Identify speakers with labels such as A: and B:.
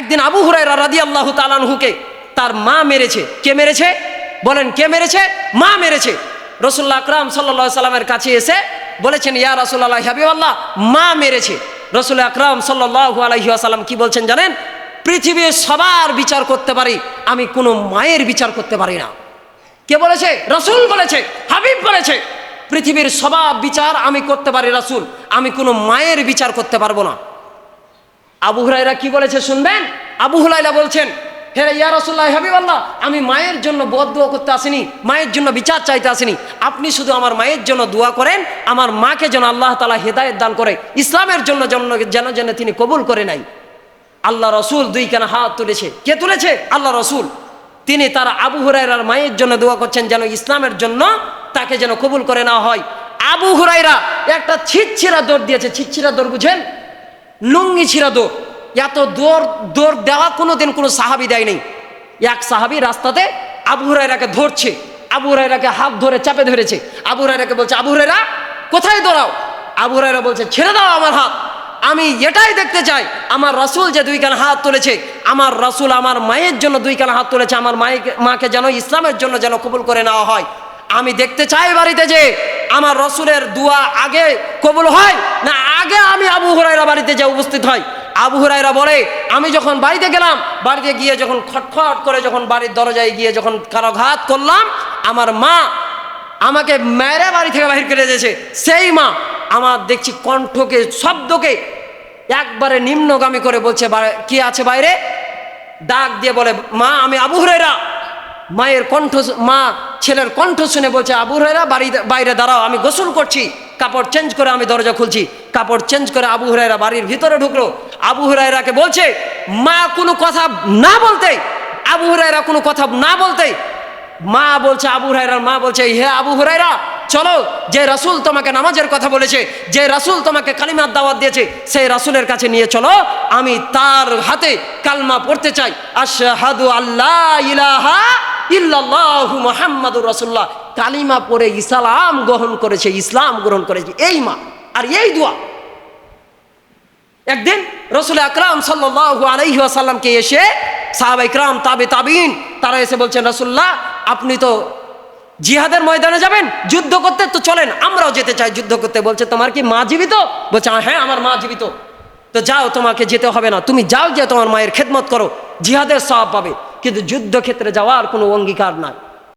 A: একদিন আবু হুরায়রা রাদিয়াল্লাহু তাআলা আনহুকে তার মা মেরেছে। কে মেরেছে বলেন? কে মেরেছে? মা মেরেছে। রাসূলুল্লাহ আকরাম সাল্লাল্লাহু আলাইহি সাল্লামের কাছে এসে বলেছেন, ইয়া রাসূলুল্লাহ, হাবিবাল্লাহ, মা মেরেছে। রাসূল আকরাম সাল্লাল্লাহু আলাইহি ওয়াসাল্লাম কি বলছেন জানেন? পৃথিবীর সবার বিচার করতে পারি, আমি কোনো মায়ের বিচার করতে পারি না। কে বলেছে? রাসূল বলেছে, হাবিব বলেছে, পৃথিবীর সবার বিচার আমি করতে পারি রাসূল, আমি কোনো মায়ের বিচার করতে পারবো না। আবু হুরায়রা কি বলেছে শুনবেন? আবু হুরায়রা বলছেন, হে ইয়া রাসূলুল্লাহ, হাবিবাল্লাহ, আমি মায়ের জন্য বদদুয়া করতে আসিনি, মায়ের জন্য বিচার চাইতে আসিনি, আপনি শুধু আমার মায়ের জন্য দোয়া করেন, আমার মাকে যেন আল্লাহ তাআলা হেদায়েত দান করে, ইসলামের জন্য যেন তিনি কবুল করে নাই। আল্লাহ রসুল দুইখানা হাত তুলেছে। কে তুলেছে? আল্লাহ রসুল। তিনি তার আবু হুরায়রার মায়ের জন্য দোয়া করছেন যেন ইসলামের জন্য তাকে যেন কবুল করে নেওয়া হয়। আবু হুরায়রা একটা ছিঁড়া দৌড় দিয়েছে। ছিঁড়া দৌড় বুঝেন? লুঙ্গি ছিঁড়া দৌড়। এত দৌড় দেওয়া কোনোদিন কোনো সাহাবি দেয় নেই। এক সাহাবি রাস্তাতে আবু হুরায়রাকে ধরছে, আবু হুরায়রাকে হাত ধরে চাপে ধরেছে। আবু হুরায়রাকে বলছে, আবু হুরায়রা কোথায় দৌড়াও? আবু হুরায়রা বলছে, ছেড়ে দাও আমার হাত, আমি এটাই দেখতে চাই আমার রাসূল যে দুইখানা হাত তুলেছে, আমার রাসূল আমার মায়ের জন্য দুইখানা হাত তুলেছে, আমার মাকে যেন ইসলামের জন্য যেন কবুল করে নেওয়া হয়। আমি দেখতে চাই বাড়িতে যে আমার রাসূলের দোয়া আগে কবুল হয় না আগে আমি আবু হুরায়রা বাড়িতে যে উপস্থিত হয়। আবু হুরায়রা বলে, আমি যখন বাড়িতে গেলাম, বাড়িতে গিয়ে যখন খটখট করে যখন বাড়ির দরজায় গিয়ে যখন কারাঘাত করলাম, আমার মা আমাকে মেরে বাড়ি থেকে বাহির করে দিয়েছে। সেই মা আমার দেখছি কণ্ঠকে, শব্দকে একবারে নিম্নগামী করে বলছে, কি আছে বাইরে? ডাক দিয়ে বলে, মা আমি আবু হুরায়রা। মায়ের কণ্ঠ, মা ছেলের কণ্ঠ শুনে বলছে, আবু হুরায়রা বাইরে দাঁড়াও, আমি গোসল করছি। কাপড় চেঞ্জ করে আমি দরজা খুলছি। কাপড় চেঞ্জ করে আবু হুরায়রা বাড়ির ভিতরে ঢুকলো। আবু হুরায়রাকে বলছে, মা কোনো কথা না বলতে, আবু হুরায়রা কোনো কথা না বলতে, মা বলছে, আবু হুরায়রার মা বলছে, হে আবু হুরায়রা, চলো, যে রাসূল তোমাকে নামাজের কথা বলেছে, যে রাসূল তোমাকে কালিমার দাওয়াত দিয়েছে, সেই রাসূলের কাছে নিয়ে চলো, আমি তার হাতে কালমা পড়তে চাই। আশহাদু আল্লা ইলাহা ইল্লাল্লাহু মুহাম্মাদুর রাসূলুল্লাহ। কালিমা পড়ে ইসলাম গ্রহণ করেছে, ইসলাম গ্রহণ করেছে এই মা। আর এই দোয়া একদিন রাসূল আকরাম সাল্লাল্লাহু আলাইহি ওয়াসাল্লামকে এসে সাহাবায়ে কিরাম, তাবিঈন, তারা এসে বলছেন, রাসূলুল্লাহ, আপনি তো জিহাদের ময়দানে যাবেন, যুদ্ধ করতে, তো চলেন আমরাও যেতে চাই যুদ্ধ করতে। বলছে, তোমার কি মা জীবিত? বলছে, হ্যাঁ আমার মা জীবিত। তো যাও, তোমাকে যেতে হবে না, তুমি যাও, যে তোমার মায়ের খেদমত করো, জিহাদের সওয়াব পাবে, কিন্তু যুদ্ধক্ষেত্রে যাওয়ার কোনো অঙ্গীকার নাই।